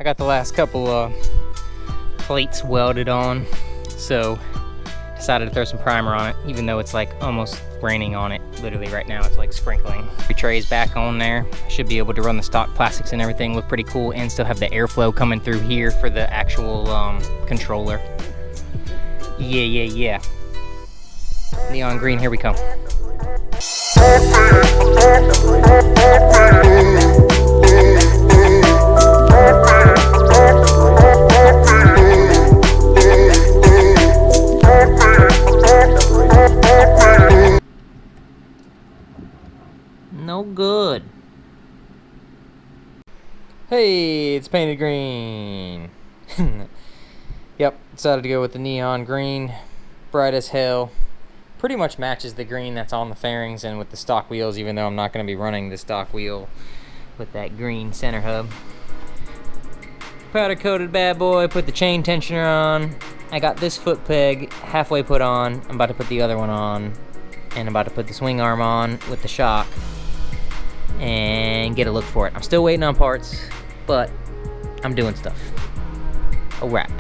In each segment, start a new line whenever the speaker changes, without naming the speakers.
got the last couple plates welded on, so decided to throw some primer on it, even though it's like almost raining on it. Literally right now it's like sprinkling. The tray's back on there. I should be able to run the stock plastics and everything, look pretty cool, and still have the airflow coming through here for the actual controller. Yeah. Neon green, here we come. No good. Hey, it's painted green. Yep, decided to go with the neon green. Bright as hell. Pretty much matches the green that's on the fairings and with the stock wheels, even though I'm not going to be running the stock wheel with that green center hub. Powder coated bad boy, put the chain tensioner on. I got this foot peg halfway put on. I'm about to put the other one on. And I'm about to put the swing arm on with the shock and get a look for it. I'm still waiting on parts, but I'm doing stuff. Alright.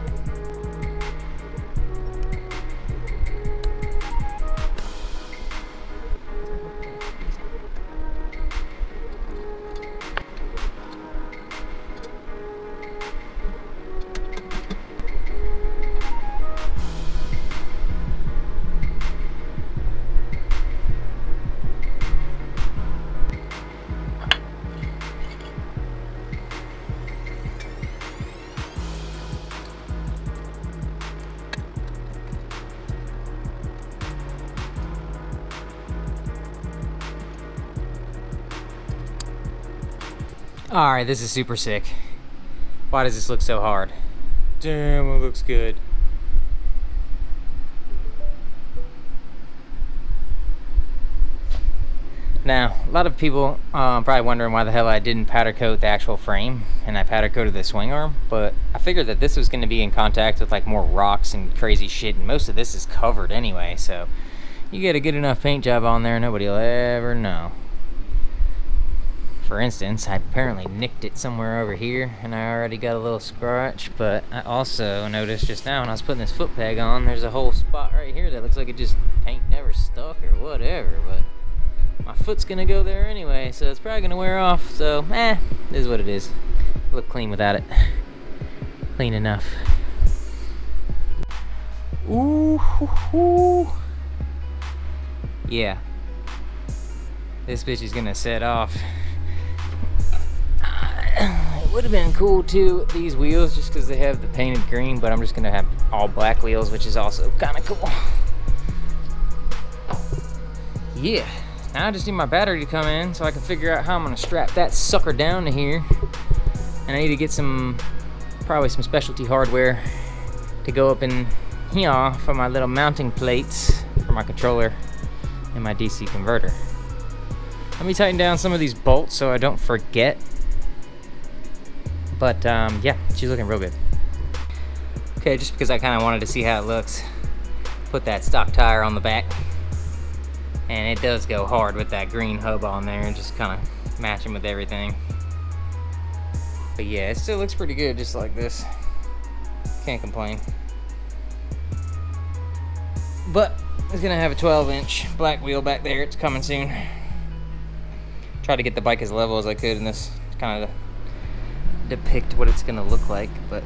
Alright, this is super sick. Why does this look so hard? Damn, it looks good. Now, a lot of people probably wondering why the hell I didn't powder coat the actual frame and I powder coated the swing arm, but I figured that this was going to be in contact with like more rocks and crazy shit, and most of this is covered anyway, so you get a good enough paint job on there, nobody will ever know. For instance, I apparently nicked it somewhere over here and I already got a little scratch, but I also noticed just now when I was putting this foot peg on, there's a whole spot right here that looks like it just paint never stuck or whatever, but my foot's gonna go there anyway, so it's probably gonna wear off, so this is what it is. Look clean without it. Clean enough. Ooh, hoo, hoo. Yeah. This bitch is gonna set off. It would have been cool too, these wheels, just because they have the painted green, but I'm just gonna have all black wheels, which is also kind of cool. Yeah, now I just need my battery to come in so I can figure out how I'm gonna strap that sucker down to here. And I need to get probably some specialty hardware to go up in here for my little mounting plates for my controller and my DC converter. Let me tighten down some of these bolts so I don't forget. But yeah, she's looking real good. Okay, just because I kind of wanted to see how it looks, put that stock tire on the back. And it does go hard with that green hub on there and just kind of matching with everything. But yeah, it still looks pretty good just like this. Can't complain. But it's gonna have a 12-inch black wheel back there. It's coming soon. Try to get the bike as level as I could in this, kind of depict what it's gonna look like, but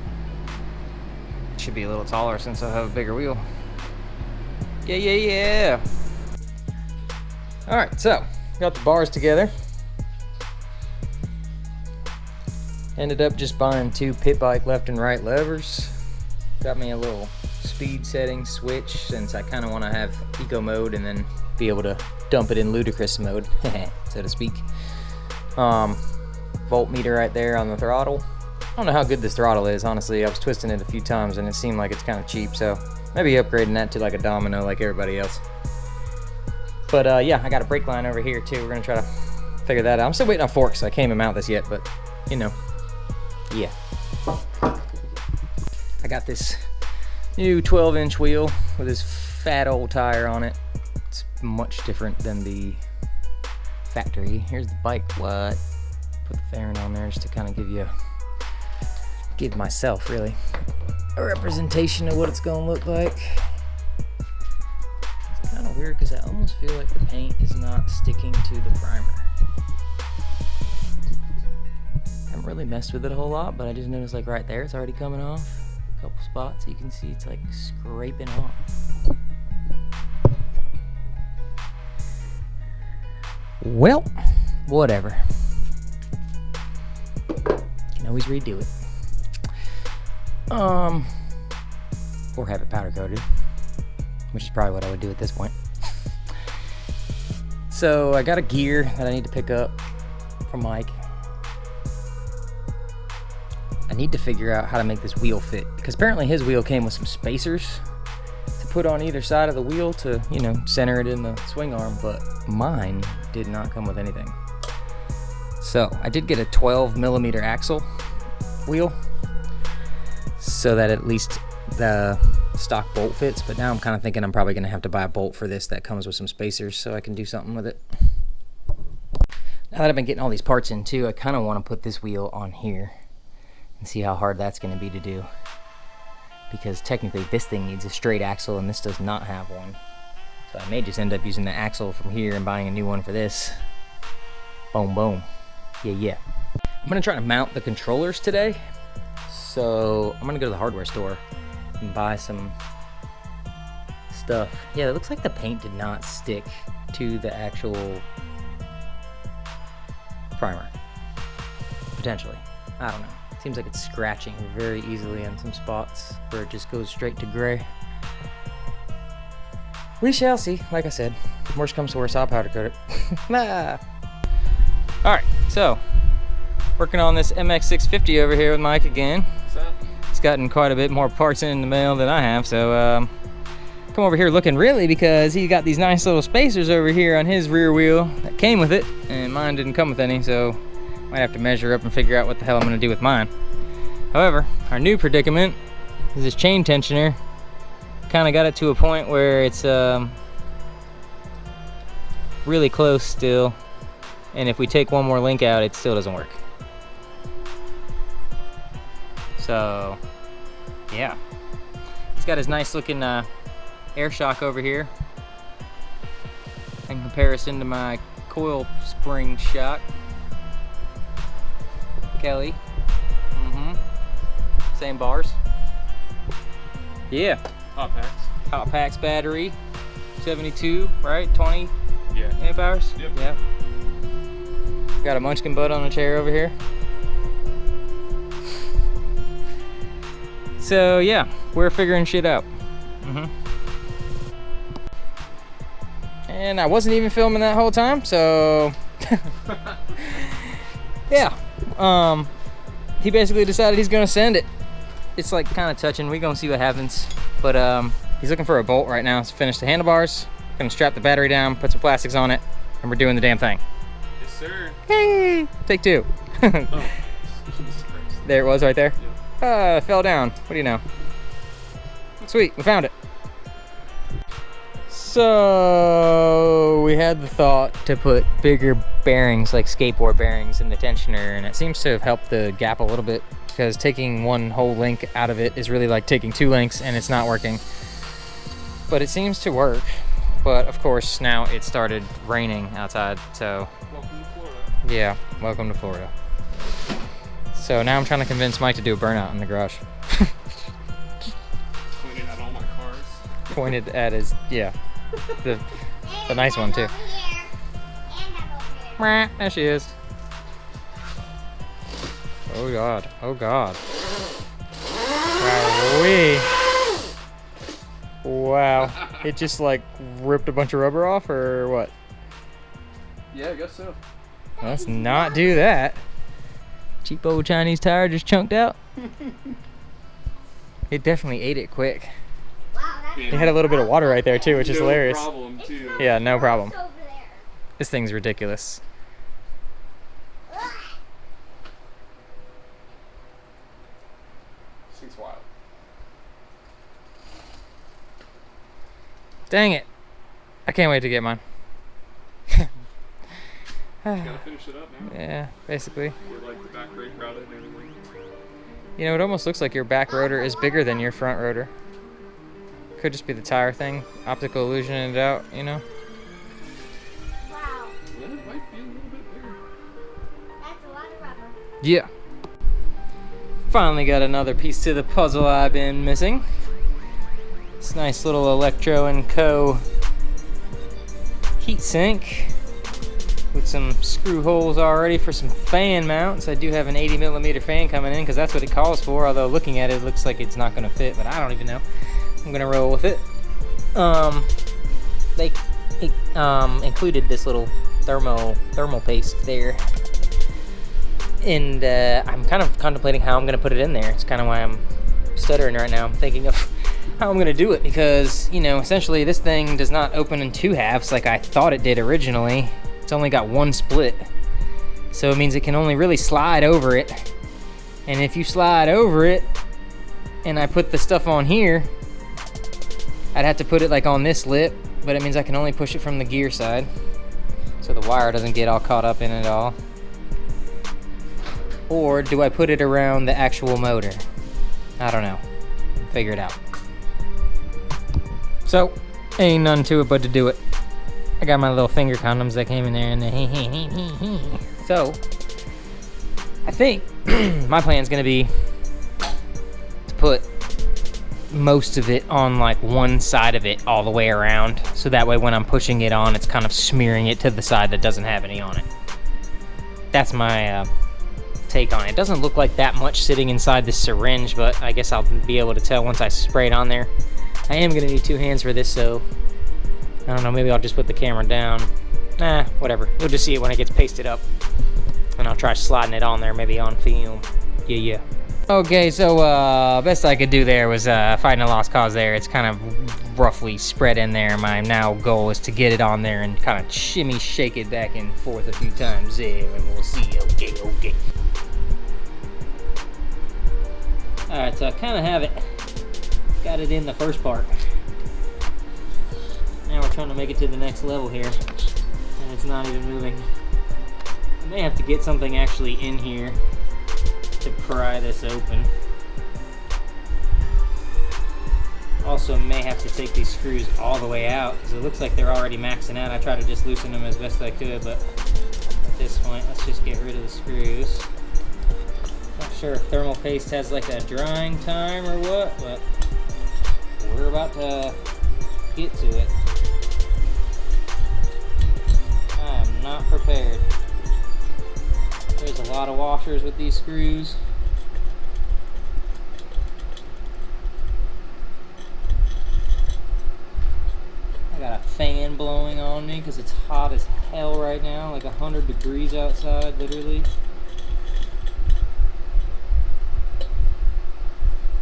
it should be a little taller since I have a bigger wheel. Yeah. Alright, so got the bars together. Ended up just buying 2 pit bike left and right levers. Got me a little speed setting switch since I kind of want to have eco mode and then be able to dump it in ludicrous mode, so to speak. Voltmeter right there on the throttle. I don't know how good this throttle is, honestly. I was twisting it a few times and it seemed like it's kind of cheap, so maybe upgrading that to like a domino like everybody else. But yeah, I got a brake line over here too. We're gonna try to figure that out. I'm still waiting on forks, so I can't even mount this yet, but you know, yeah. I got this new 12-inch wheel with this fat old tire on it. It's much different than the factory. Here's the bike. What? Put the fairing on there just to kind of give you give myself really a representation of what it's gonna look like. It's kind of weird because I almost feel like the paint is not sticking to the primer. I haven't really messed with it a whole lot, but I just noticed like right there it's already coming off. A couple spots you can see it's like scraping off. Well, whatever. Can always redo it. Or have it powder coated, which is probably what I would do at this point. So I got a gear that I need to pick up from Mike. I need to figure out how to make this wheel fit, because apparently his wheel came with some spacers to put on either side of the wheel to, you know, center it in the swing arm, but mine did not come with anything. So I did get a 12mm axle wheel so that at least the stock bolt fits, but now I'm kind of thinking I'm probably going to have to buy a bolt for this that comes with some spacers so I can do something with it. Now that I've been getting all these parts in too, I kind of want to put this wheel on here and see how hard that's going to be to do, because technically this thing needs a straight axle and this does not have one. So I may just end up using the axle from here and buying a new one for this. Boom, boom. Yeah. I'm gonna try to mount the controllers today. So I'm gonna go to the hardware store and buy some stuff. Yeah, it looks like the paint did not stick to the actual primer. Potentially. I don't know. Seems like it's scratching very easily in some spots where it just goes straight to gray. We shall see. Like I said, worst comes to worst, I'll powder coat it. Nah. Alright, so working on this MX-650 over here with Mike again.
What's up?
He's gotten quite a bit more parts in the mail than I have, so come over here looking really, because he got these nice little spacers over here on his rear wheel that came with it, and mine didn't come with any, so might have to measure up and figure out what the hell I'm going to do with mine. However, our new predicament is this chain tensioner. Kind of got it to a point where it's really close still, and if we take one more link out, it still doesn't work. So yeah, he's got his nice looking air shock over here in comparison to my coil spring shock. Kelly, same bars. Yeah. Hot packs battery, 72, right? 20 amp hours? Yep. Got a munchkin butt on a chair over here. So yeah, we're figuring shit out. And I wasn't even filming that whole time, so yeah. He basically decided he's gonna send it. It's like kind of touching. We're gonna see what happens. But he's looking for a bolt right now to finish the handlebars. Gonna strap the battery down, put some plastics on it, and we're doing the damn thing.
Yes, sir.
Hey, take two.
Oh.
There it was right there. It fell down. What do you know? Sweet, we found it. So we had the thought to put bigger bearings, like skateboard bearings, in the tensioner, and it seems to have helped the gap a little bit, because taking one whole link out of it is really like taking two links, and it's not working. But it seems to work. But of course now it started raining outside, so
Welcome to Florida.
yeah, welcome to Florida. So now I'm trying to convince Mike to do a burnout in the garage.
Pointed at all my cars.
Pointed at his, yeah, the nice one too. There she is. Oh God, oh God. Wowee. Wow, it just like ripped a bunch of rubber off, or what?
Yeah, I guess so.
Let's not do that. Cheap old Chinese tire just chunked out. It definitely ate it quick. It had a little bit of water right there too, which is hilarious.
No problem, too.
Yeah, no problem. This thing's ridiculous.
This thing's wild.
Dang it. I can't wait to get mine.
Gotta finish it up now.
Yeah, basically.
Get like the back brake routed and everything.
You know, it almost looks like your back rotor is bigger than your front rotor. Could just be the tire thing, optical illusioning it out, you know?
Wow,
Yeah, it might be a little bit bigger.
that's a lot of rubber.
Yeah. Finally got another piece to the puzzle I've been missing. This nice little Electro & Co. heatsink with some screw holes already for some fan mounts. I do have an 80mm fan coming in because that's what it calls for, although looking at it, it looks like it's not going to fit, but I don't even know. I'm going to roll with it. They included this little thermal paste there. And I'm kind of contemplating how I'm going to put it in there. It's kind of why I'm stuttering right now. I'm thinking of how I'm going to do it because, you know, essentially this thing does not open in two halves like I thought it did originally. It's only got one split. So it means it can only really slide over it. And if you slide over it and I put the stuff on here, I'd have to put it like on this lip, but it means I can only push it from the gear side. So the wire doesn't get all caught up in it all. Or do I put it around the actual motor? I don't know. Figure it out. So, ain't none to it but to do it. I got my little finger condoms that came in there and so, I think my plan's gonna be to put most of it on like one side of it all the way around. So that way when I'm pushing it on, it's kind of smearing it to the side that doesn't have any on it. That's my take on it. It doesn't look like that much sitting inside this syringe, but I guess I'll be able to tell once I spray it on there. I am gonna need two hands for this, so I don't know, maybe I'll just put the camera down. Nah, whatever. You'll just see it when it gets pasted up. And I'll try sliding it on there, maybe on film. Yeah. Okay, so best I could do there was find a lost cause there. It's kind of roughly spread in there. My now goal is to get it on there and kind of shimmy shake it back and forth a few times there, and we'll see. Okay. Alright, so I kind of have it. Got it in the first part. Now we're trying to make it to the next level here. And it's not even moving. I may have to get something actually in here to pry this open. Also may have to take these screws all the way out because it looks like they're already maxing out. I tried to just loosen them as best I could, but at this point, let's just get rid of the screws. Not sure if thermal paste has like a drying time or what, but we're about to get to it. I am not prepared. There's a lot of washers with these screws. I got a fan blowing on me because it's hot as hell right now, like 100 degrees outside, literally.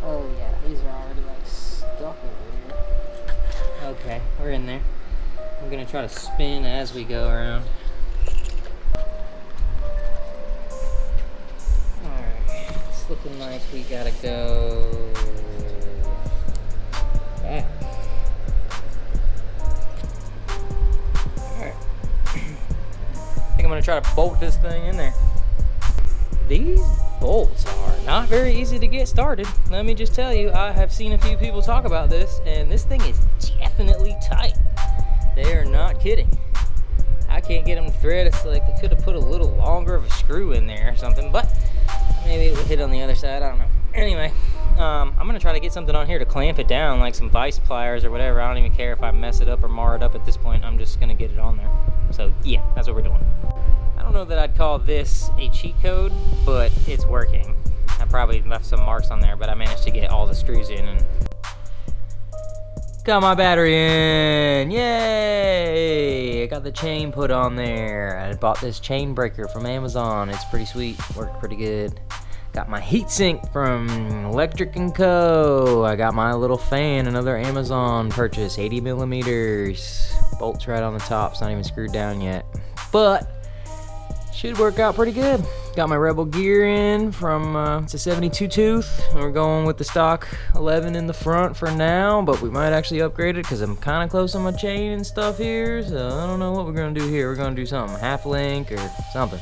Oh yeah, these are already like stuck over here. Okay, we're in there. I'm gonna try to spin as we go around. Alright, it's looking like we gotta go back. Alright. I think I'm gonna try to bolt this thing in there. These bolts are not very easy to get started. Let me just tell you, I have seen a few people talk about this, and this thing is definitely tight. They are not kidding. I can't get them to thread. It's like they could have put a little longer of a screw in there or something, but maybe it would hit on the other side. I don't know. Anyway, I'm gonna try to get something on here to clamp it down, like some vice pliers or whatever. I don't even care if I mess it up or mar it up at this point. I'm just gonna get it on there. So yeah, that's what we're doing. I don't know that I'd call this a cheat code, but it's working. I probably left some marks on there, but I managed to get all the screws in and got my battery in. Yay! I got the chain put on there. I bought this chain breaker from Amazon. It's pretty sweet, worked pretty good. Got my heatsink from Electric & Co. I got my little fan, another Amazon purchase, 80mm. Bolts right on the top, it's not even screwed down yet. But should work out pretty good. Got my Rebel gear in from, it's a 72 tooth. We're going with the stock 11 in the front for now, but we might actually upgrade it because I'm kind of close on my chain and stuff here. So I don't know what we're going to do here. We're going to do something, half link or something.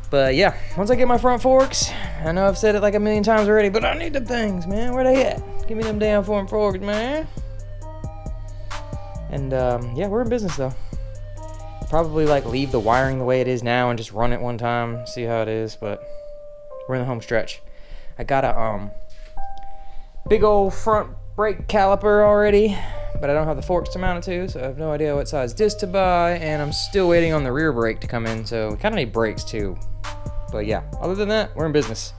But yeah, once I get my front forks, I know I've said it like a million times already, but I need the things, man. Where they at? Give me them damn front forks, man. And yeah, we're in business though. Probably like leave the wiring the way it is now and just run it one time, see how it is, but we're in the home stretch. I got a big old front brake caliper already, but I don't have the forks to mount it to, so I have no idea what size disc to buy, and I'm still waiting on the rear brake to come in, so we kind of need brakes too. But yeah, other than that, we're in business.